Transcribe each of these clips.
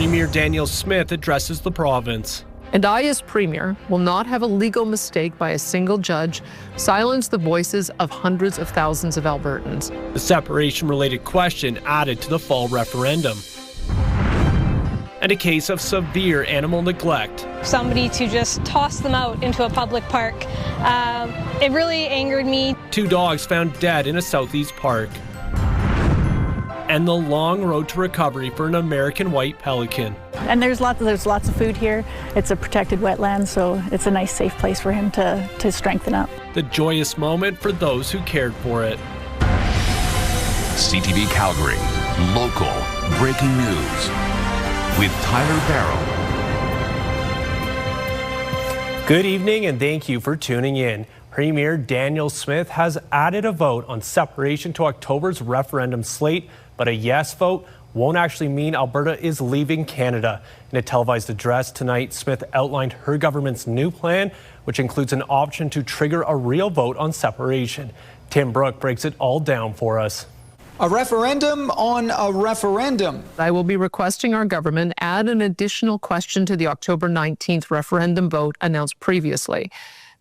Premier Danielle Smith addresses the province. And I, as Premier, will not have a legal mistake by a single judge silence the voices of hundreds of thousands of Albertans. The separation-related question added to the fall referendum. And a case of severe animal neglect. Somebody to just toss them out into a public park. It really angered me. 2 dogs found dead in a southeast park. And the long road to recovery for an American white pelican. And there's lots of food here. It's a protected wetland, so it's a nice, safe place for him to strengthen up. The joyous moment for those who cared for it. CTV Calgary, local breaking news with Tyler Barrow. Good evening and thank you for tuning in. Premier Danielle Smith has added a vote on separation to October's referendum slate, but a yes vote won't actually mean Alberta is leaving Canada. In a televised address tonight, Smith outlined her government's new plan, which includes an option to trigger a real vote on separation. Tim Brooke breaks it all down for us. A referendum on a referendum. I will be requesting our government add an additional question to the October 19th referendum vote announced previously.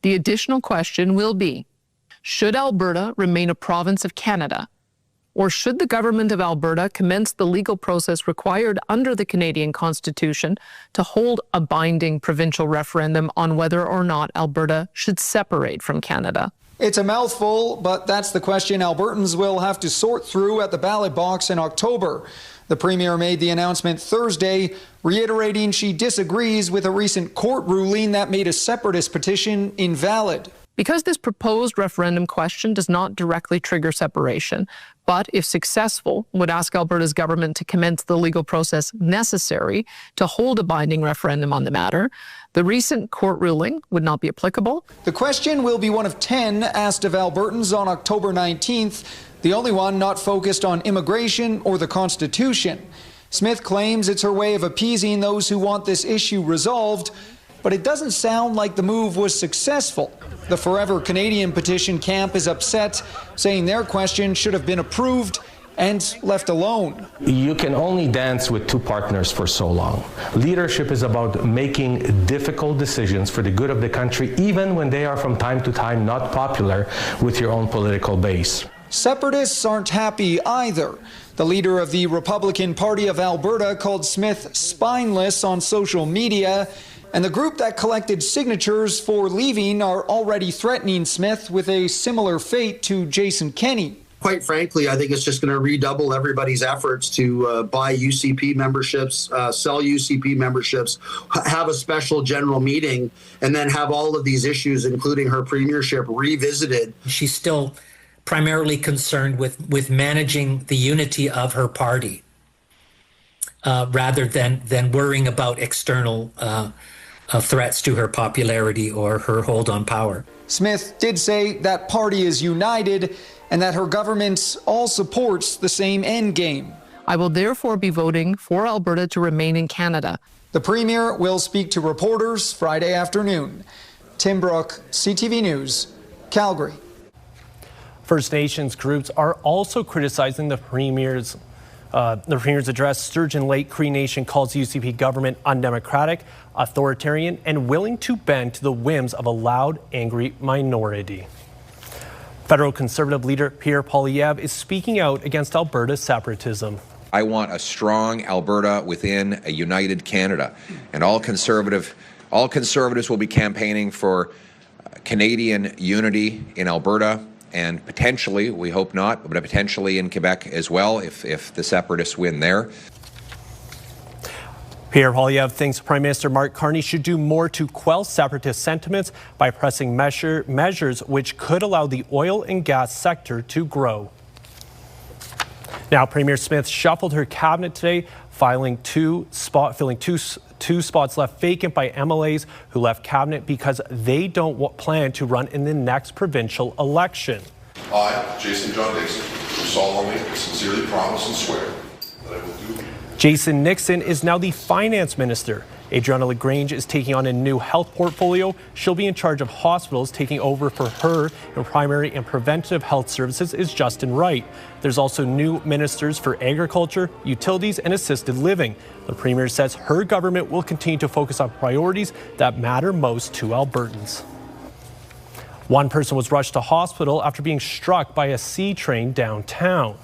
The additional question will be, should Alberta remain a province of Canada? Or should the government of Alberta commence the legal process required under the Canadian Constitution to hold a binding provincial referendum on whether or not Alberta should separate from Canada? It's a mouthful, but that's the question Albertans will have to sort through at the ballot box in October. The Premier made the announcement Thursday, reiterating she disagrees with a recent court ruling that made a separatist petition invalid. Because this proposed referendum question does not directly trigger separation, but if successful, would ask Alberta's government to commence the legal process necessary to hold a binding referendum on the matter, the recent court ruling would not be applicable. The question will be one of 10 asked of Albertans on October 19th, the only one not focused on immigration or the Constitution. Smith claims it's her way of appeasing those who want this issue resolved, but it doesn't sound like the move was successful. The Forever Canadian petition camp is upset, saying their question should have been approved and left alone. You can only dance with 2 partners for so long. Leadership is about making difficult decisions for the good of the country, even when they are from time to time not popular with your own political base. Separatists aren't happy either. The leader of the Republican Party of Alberta called Smith spineless on social media, and the group that collected signatures for leaving are already threatening Smith with a similar fate to Jason Kenney. Quite frankly, I think it's just going to redouble everybody's efforts to buy UCP memberships, sell UCP memberships, have a special general meeting, and then have all of these issues, including her premiership, revisited. She's still primarily concerned with managing the unity of her party rather than worrying about external threats to her popularity or her hold on power. Smith did say that party is united and that her government all supports the same end game. I will therefore be voting for Alberta to remain in Canada. The Premier will speak to reporters Friday afternoon. Tim Brooke, CTV News, Calgary. First Nations groups are also criticizing the Premier's address. Sturgeon Lake Cree Nation calls UCP government undemocratic, authoritarian, and willing to bend to the whims of a loud, angry minority. Federal Conservative leader Pierre Poilievre is speaking out against Alberta's separatism. I want a strong Alberta within a united Canada, and all conservatives will be campaigning for Canadian unity in Alberta, and potentially, we hope not, but potentially in Quebec as well if the separatists win there. Pierre Poilievre thinks Prime Minister Mark Carney should do more to quell separatist sentiments by pressing measures which could allow the oil and gas sector to grow. Now, Premier Smith shuffled her cabinet today, filling filling two spots left vacant by MLAs who left cabinet because they don't plan to run in the next provincial election. I, Jason John Dixon, do solemnly and sincerely promise and swear that I will do Jason Nixon is now the finance minister. Adriana LaGrange is taking on a new health portfolio. She'll be in charge of hospitals. Taking over for her in primary and preventative health services is Justin Wright. There's also new ministers for agriculture, utilities, and assisted living. The premier says her government will continue to focus on priorities that matter most to Albertans. One person was rushed to hospital after being struck by a C train downtown.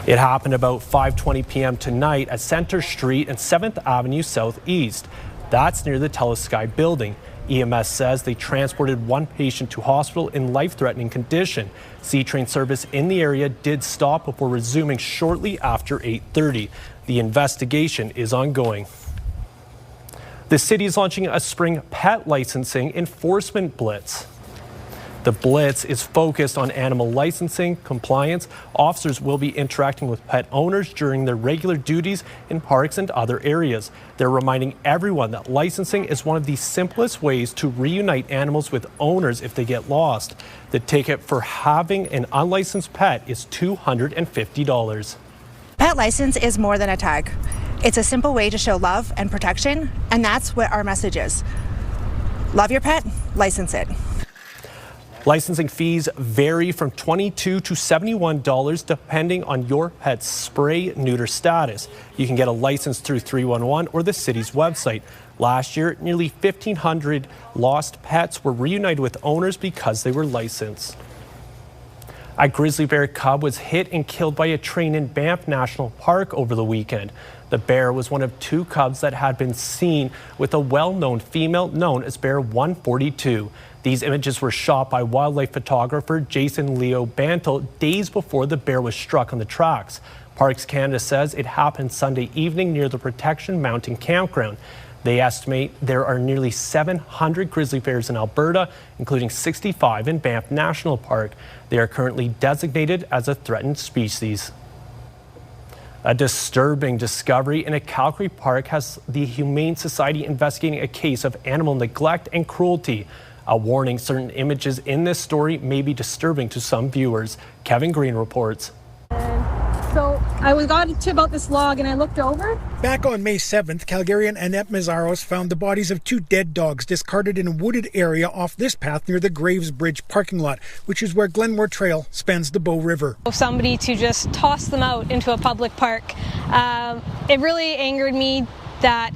It happened about 5:20 p.m. tonight at Center Street and 7th Avenue Southeast. That's near the Telesky building. EMS says they transported one patient to hospital in life-threatening condition. C-train service in the area did stop before resuming shortly after 8:30. The investigation is ongoing. The city is launching a spring pet licensing enforcement blitz. The blitz is focused on animal licensing compliance. Officers will be interacting with pet owners during their regular duties in parks and other areas. They're reminding everyone that licensing is one of the simplest ways to reunite animals with owners if they get lost. The ticket for having an unlicensed pet is $250. Pet license is more than a tag. It's a simple way to show love and protection, and that's what our message is. Love your pet, license it. Licensing fees vary from $22 to $71 depending on your pet's spay-neuter status. You can get a license through 311 or the city's website. Last year, nearly 1,500 lost pets were reunited with owners because they were licensed. A grizzly bear cub was hit and killed by a train in Banff National Park over the weekend. The bear was one of two cubs that had been seen with a well-known female known as Bear 142. These images were shot by wildlife photographer Jason Leo Bantle days before the bear was struck on the tracks. Parks Canada says it happened Sunday evening near the Protection Mountain Campground. They estimate there are nearly 700 grizzly bears in Alberta, including 65 in Banff National Park. They are currently designated as a threatened species. A disturbing discovery in a Calgary park has the Humane Society investigating a case of animal neglect and cruelty. A warning, certain images in this story may be disturbing to some viewers. Kevin Green reports. So I got to about this log and I looked over. Back on May 7th, Calgarian Annette Mazzaros found the bodies of two dead dogs discarded in a wooded area off this path near the Graves Bridge parking lot, which is where Glenmore Trail spans the Bow River. Somebody to just toss them out into a public park. It really angered me that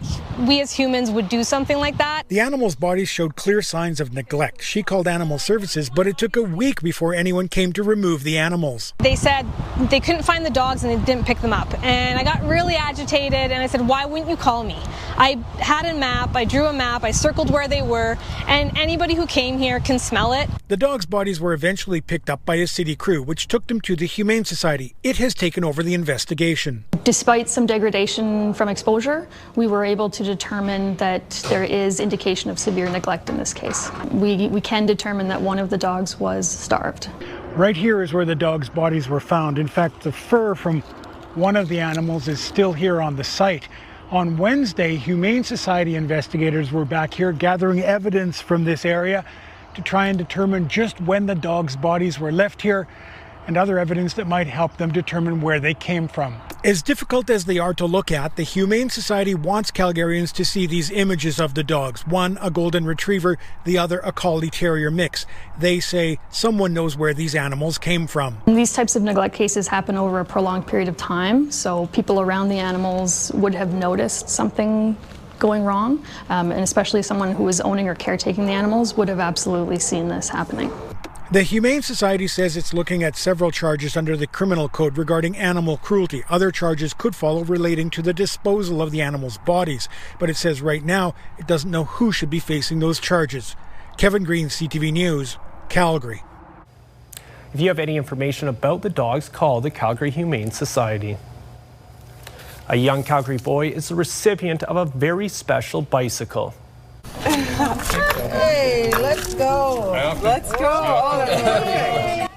we as humans would do something like that. The animals' bodies showed clear signs of neglect. She called animal services, but it took a week before anyone came to remove the animals. They said they couldn't find the dogs and they didn't pick them up. And I got really agitated and I said, why wouldn't you call me? I had a map, I drew a map, I circled where they were, and anybody who came here can smell it. The dogs' bodies were eventually picked up by a city crew, which took them to the Humane Society. It has taken over the investigation. Despite some degradation from exposure, we were able to determine that there is indication of severe neglect in this case. We can determine that one of the dogs was starved. Right here is where the dogs' bodies were found. In fact, the fur from one of the animals is still here on the site. On Wednesday, Humane Society investigators were back here gathering evidence from this area to try and determine just when the dogs' bodies were left here and other evidence that might help them determine where they came from. As difficult as they are to look at, the Humane Society wants Calgarians to see these images of the dogs. One, a golden retriever, the other, a collie terrier mix. They say someone knows where these animals came from. These types of neglect cases happen over a prolonged period of time, so people around the animals would have noticed something going wrong, and especially someone who is owning or caretaking the animals would have absolutely seen this happening. The Humane Society says it's looking at several charges under the criminal code regarding animal cruelty. Other charges could follow relating to the disposal of the animals' bodies. But it says right now it doesn't know who should be facing those charges. Kevin Green, CTV News, Calgary. If you have any information about the dogs, call the Calgary Humane Society. A young Calgary boy is the recipient of a very special bicycle. Hey, let's go. Let's go. Oh, that's perfect.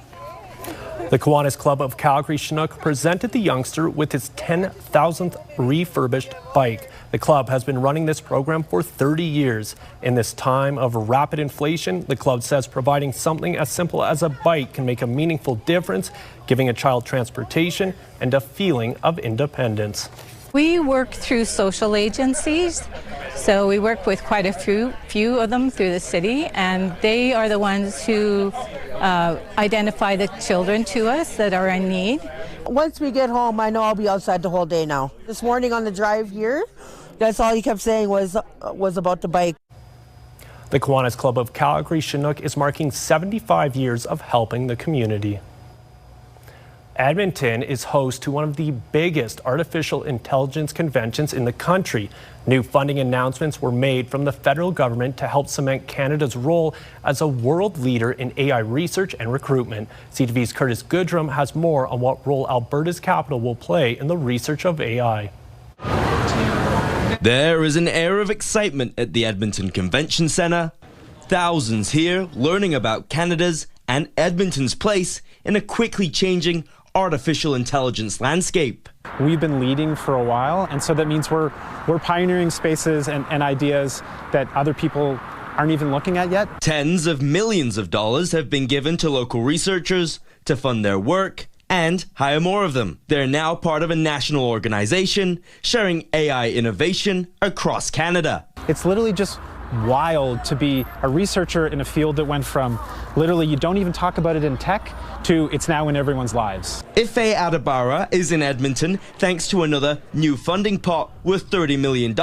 The Kiwanis Club of Calgary Chinook presented the youngster with his 10,000th refurbished bike. The club has been running this program for 30 years. In this time of rapid inflation, the club says providing something as simple as a bike can make a meaningful difference, giving a child transportation and a feeling of independence. We work through social agencies, so we work with quite a few of them through the city, and they are the ones who identify the children to us that are in need. Once we get home, I know I'll be outside the whole day now. This morning on the drive here, that's all he kept saying was about the bike. The Kiwanis Club of Calgary Chinook is marking 75 years of helping the community. Edmonton is host to one of the biggest artificial intelligence conventions in the country. New funding announcements were made from the federal government to help cement Canada's role as a world leader in AI research and recruitment. CTV's Curtis Goodrum has more on what role Alberta's capital will play in the research of AI. There is an air of excitement at the Edmonton Convention Centre. Thousands here learning about Canada's and Edmonton's place in a quickly changing artificial intelligence landscape. We've been leading for a while, and so that means we're pioneering spaces and ideas that other people aren't even looking at yet. Tens of millions of dollars have been given to local researchers to fund their work and hire more of them. They're now part of a national organization sharing AI innovation across Canada. It's literally just wild to be a researcher in a field that went from literally you don't even talk about it in tech to it's now in everyone's lives. Ife Adabara is in Edmonton thanks to another new funding pot worth $30 million.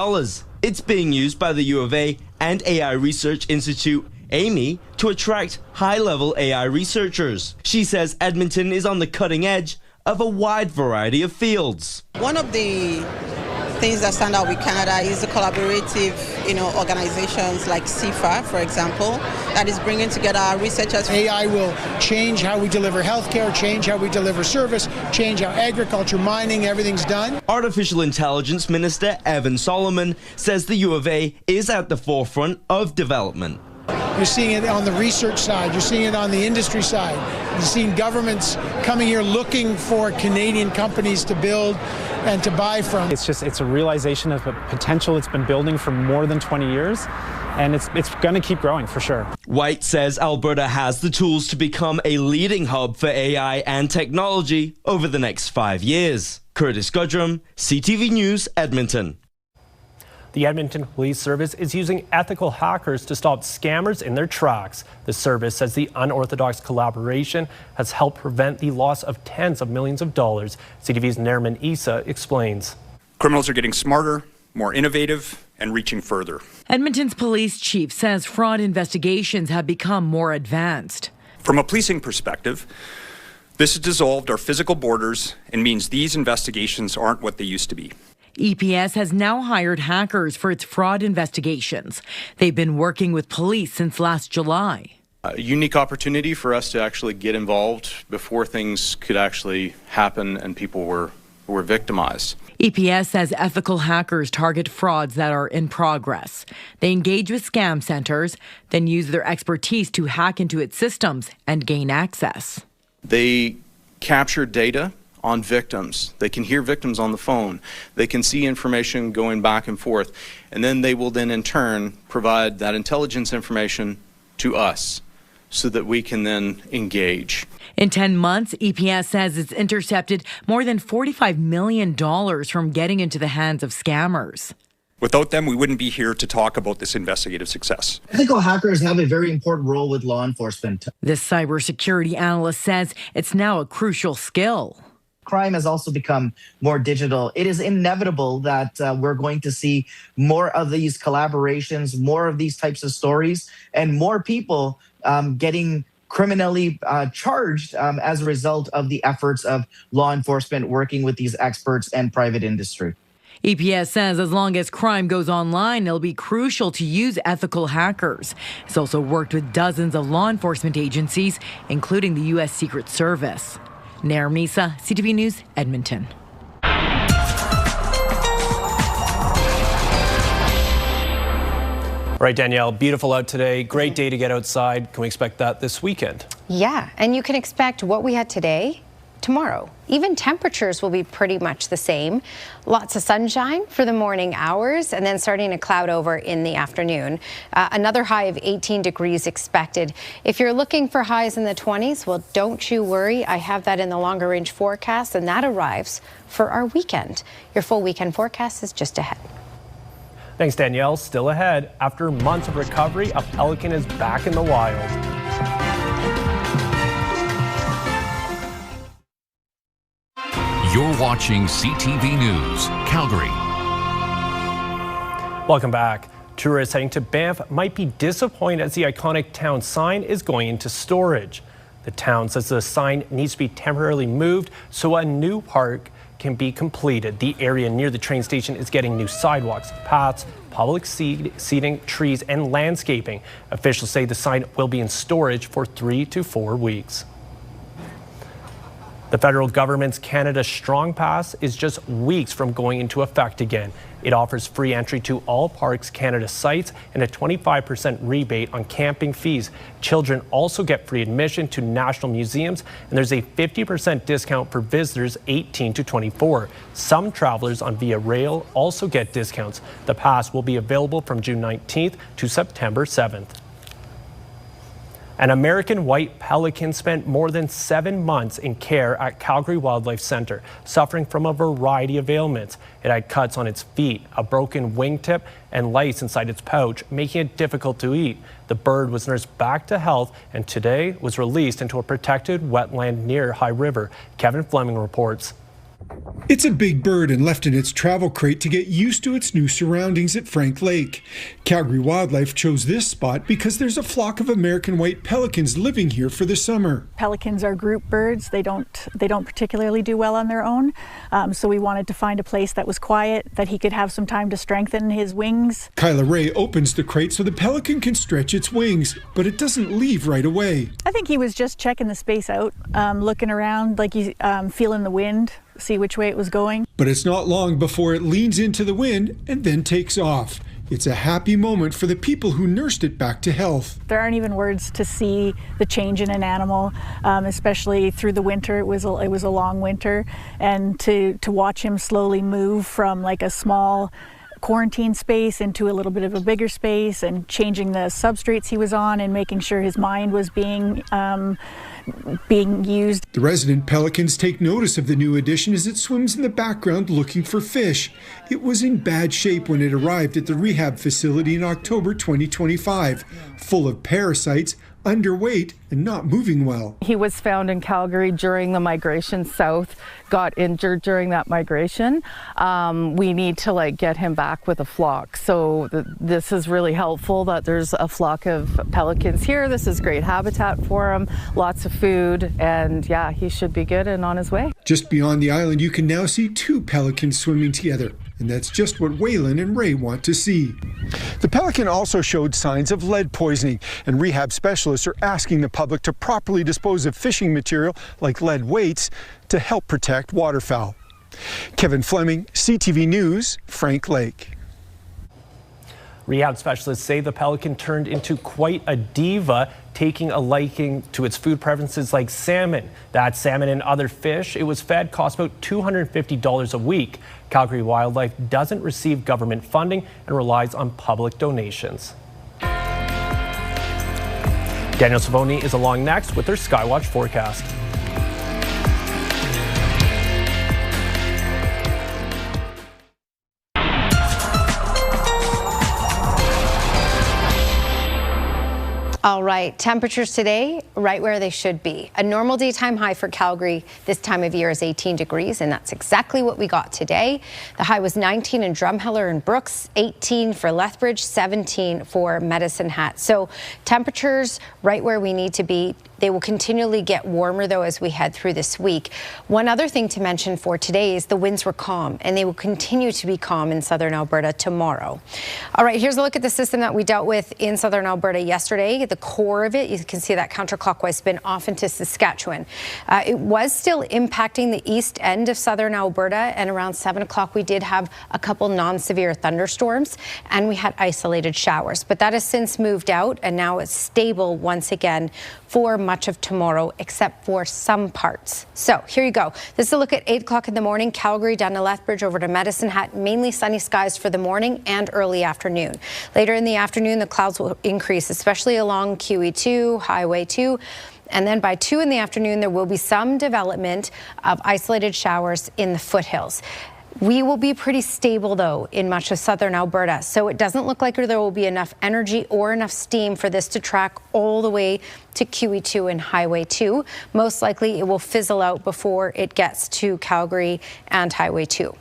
It's being used by the U of A and AI Research Institute, Amy, to attract high-level AI researchers. She says Edmonton is on the cutting edge of a wide variety of fields. One of the things that stand out with Canada is the collaborative, organizations like CIFA, for example, that is bringing together our researchers. AI will change how we deliver healthcare, change how we deliver service, change how agriculture, mining, everything's done. Artificial Intelligence Minister Evan Solomon says the U of A is at the forefront of development. You're seeing it on the research side, you're seeing it on the industry side. You're seeing governments coming here looking for Canadian companies to build and to buy from. It's a realization of the potential it's been building for more than 20 years, and it's going to keep growing for sure. White says Alberta has the tools to become a leading hub for AI and technology over the next 5 years. Curtis Goodrum, CTV News, Edmonton. The Edmonton Police Service is using ethical hackers to stop scammers in their tracks. The service says the unorthodox collaboration has helped prevent the loss of tens of millions of dollars. CTV's Nerman Issa explains. Criminals are getting smarter, more innovative, and reaching further. Edmonton's police chief says fraud investigations have become more advanced. From a policing perspective, this has dissolved our physical borders and means these investigations aren't what they used to be. EPS has now hired hackers for its fraud investigations. They've been working with police since last July. A unique opportunity for us to actually get involved before things could actually happen and people were victimized. EPS says ethical hackers target frauds that are in progress. They engage with scam centers, then use their expertise to hack into its systems and gain access. They capture data on victims. They can hear victims on the phone. They can see information going back and forth. And then they will then in turn provide that intelligence information to us so that we can then engage. In 10 months, EPS says it's intercepted more than $45 million from getting into the hands of scammers. Without them, we wouldn't be here to talk about this investigative success. Ethical hackers have a very important role with law enforcement. This cybersecurity analyst says it's now a crucial skill. Crime has also become more digital. It is inevitable that we're going to see more of these collaborations, more of these types of stories, and more people getting criminally charged as a result of the efforts of law enforcement working with these experts and private industry. EPS says as long as crime goes online, it'll be crucial to use ethical hackers. It's also worked with dozens of law enforcement agencies, including the U.S. Secret Service. Nair Misa, CTV News, Edmonton. All right, Danielle, beautiful out today. Great day to get outside. Can we expect that this weekend? Yeah, and you can expect what we had today tomorrow. Even temperatures will be pretty much the same. Lots of sunshine for the morning hours and then starting to cloud over in the afternoon. Another high of 18 degrees expected. If you're looking for highs in the 20s, well, don't you worry. I have that in the longer range forecast, and that arrives for our weekend. Your full weekend forecast is just ahead. Thanks, Danielle. Still ahead. After months of recovery, a pelican is back in the wild. You're watching CTV News, Calgary. Welcome back. Tourists heading to Banff might be disappointed as the iconic town sign is going into storage. The town says the sign needs to be temporarily moved so a new park can be completed. The area near the train station is getting new sidewalks, paths, public seating, trees, and landscaping. Officials say the sign will be in storage for 3 to 4 weeks. The federal government's Canada Strong Pass is just weeks from going into effect again. It offers free entry to all Parks Canada sites and a 25% rebate on camping fees. Children also get free admission to national museums, and there's a 50% discount for visitors 18 to 24. Some travelers on Via Rail also get discounts. The pass will be available from June 19th to September 7th. An American white pelican spent more than 7 months in care at Calgary Wildlife Centre, suffering from a variety of ailments. It had cuts on its feet, a broken wingtip, and lice inside its pouch, making it difficult to eat. The bird was nursed back to health and today was released into a protected wetland near High River. Kevin Fleming reports. It's a big bird and left in its travel crate to get used to its new surroundings at Frank Lake. Calgary Wildlife chose this spot because there's a flock of American white pelicans living here for the summer. Pelicans are group birds. They don't particularly do well on their own. So we wanted to find a place that was quiet, that he could have some time to strengthen his wings. Kyla Ray opens the crate so the pelican can stretch its wings, but it doesn't leave right away. I think he was just checking the space out, looking around, like he's feeling the wind, see which way it was going. But it's not long before it leans into the wind and then takes off. It's a happy moment for the people who nursed it back to health. There aren't even words to see the change in an animal, especially through the winter. It was a long winter, and to watch him slowly move from like a small quarantine space into a little bit of a bigger space and changing the substrates he was on and making sure his mind was being used. The resident pelicans take notice of the new addition as it swims in the background looking for fish. It was in bad shape when it arrived at the rehab facility in October 2025, full of parasites, underweight, and not moving well. He was found in Calgary during the migration south, got injured during that migration. We need to get him back with a flock. So this is really helpful that there's a flock of pelicans here. This is great habitat for him, lots of food, and yeah, he should be good and on his way. Just beyond the island, you can now see 2 pelicans swimming together. And that's just what Waylon and Ray want to see. The pelican also showed signs of lead poisoning, and rehab specialists are asking the public to properly dispose of fishing material like lead weights to help protect waterfowl. Kevin Fleming, CTV News, Frank Lake. Rehab specialists say the pelican turned into quite a diva, taking a liking to its food preferences like salmon. That salmon and other fish it was fed cost about $250 a week. Calgary Wildlife doesn't receive government funding and relies on public donations. Danielle Smith is along next with their Skywatch forecast. All right, temperatures today right where they should be. A normal daytime high for Calgary this time of year is 18 degrees, and that's exactly what we got today. The high was 19 in Drumheller and Brooks, 18 for Lethbridge, 17 for Medicine Hat. So temperatures right where we need to be. They will continually get warmer, though, as we head through this week. One other thing to mention for today is the winds were calm, and they will continue to be calm in southern Alberta tomorrow. All right, here's a look at the system that we dealt with in southern Alberta yesterday. The core of it, you can see that counterclockwise spin off into Saskatchewan. It was still impacting the east end of southern Alberta, and around 7 o'clock we did have a couple non-severe thunderstorms, and we had isolated showers. But that has since moved out, and now it's stable once again. for much of tomorrow, except for some parts. So here you go. This is a look at 8 o'clock in the morning. Calgary down to Lethbridge over to Medicine Hat. Mainly sunny skies for the morning and early afternoon. Later in the afternoon, the clouds will increase, especially along QE2, Highway 2. And then by 2 in the afternoon, there will be some development of isolated showers in the foothills. We will be pretty stable, though, in much of southern Alberta, so it doesn't look like there will be enough energy or enough steam for this to track all the way to QE2 and Highway 2. Most likely, it will fizzle out before it gets to Calgary and Highway 2.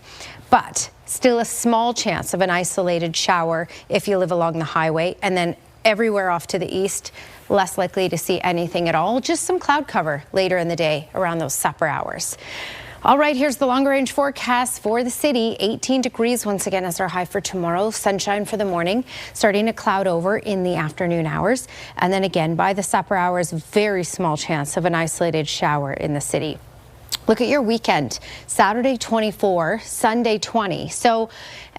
But still a small chance of an isolated shower if you live along the highway, and then everywhere off to the east, less likely to see anything at all. Just some cloud cover later in the day around those supper hours. All right, here's the longer range forecast for the city. 18 degrees once again as our high for tomorrow. Sunshine for the morning, starting to cloud over in the afternoon hours. And then again, by the supper hours, very small chance of an isolated shower in the city. Look at your weekend. Saturday 24, Sunday 20. So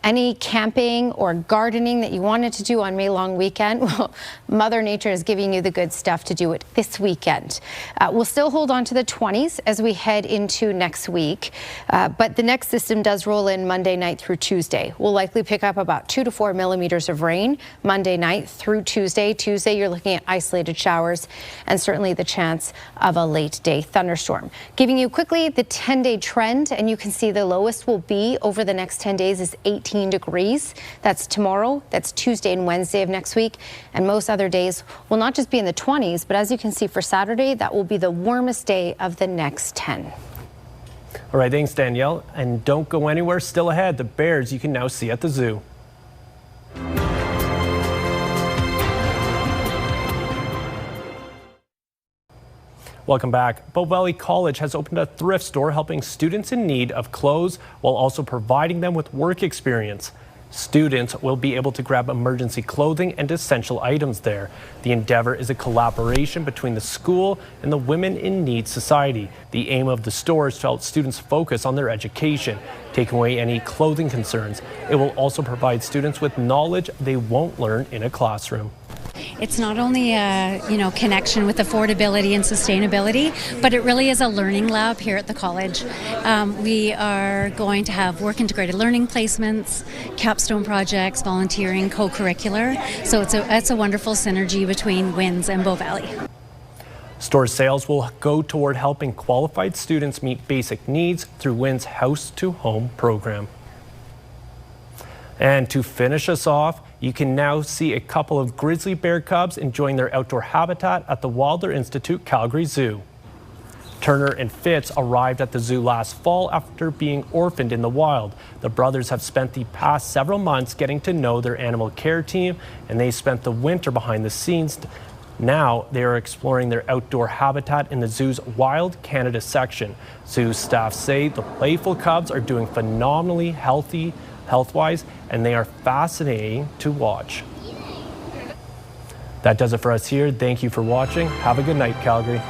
any camping or gardening that you wanted to do on May long weekend, well, Mother Nature is giving you the good stuff to do it this weekend. We'll still hold on to the 20s as we head into next week, but the next system does roll in Monday night through Tuesday. We'll likely pick up about 2 to 4 millimeters of rain Monday night through Tuesday. Tuesday, you're looking at isolated showers and certainly the chance of a late day thunderstorm. Giving you quickly the 10-day trend, and you can see the lowest will be over the next 10 days is 18 degrees. That's tomorrow, that's Tuesday and Wednesday of next week, and most other days will not just be in the 20s, but as you can see for Saturday, that will be the warmest day of the next 10. All right, thanks Danielle, and don't go anywhere. Still ahead, the bears you can now see at the zoo. Welcome back. Bow Valley College has opened a thrift store helping students in need of clothes while also providing them with work experience. Students will be able to grab emergency clothing and essential items there. The endeavor is a collaboration between the school and the Women in Need Society. The aim of the store is to help students focus on their education, take away any clothing concerns. It will also provide students with knowledge they won't learn in a classroom. It's not only a connection with affordability and sustainability, but it really is a learning lab here at the college. We are going to have work integrated learning placements, capstone projects, volunteering, co-curricular. So it's a wonderful synergy between WINS and Bow Valley. Store sales will go toward helping qualified students meet basic needs through WINS House to Home program. And to finish us off, you can now see a couple of grizzly bear cubs enjoying their outdoor habitat at the Wilder Institute Calgary Zoo. Turner and Fitz arrived at the zoo last fall after being orphaned in the wild. The brothers have spent the past several months getting to know their animal care team, and they spent the winter behind the scenes. Now they are exploring their outdoor habitat in the zoo's Wild Canada section. Zoo staff say the playful cubs are doing phenomenally health-wise, and they are fascinating to watch. That does it for us here. Thank you for watching. Have a good night, Calgary.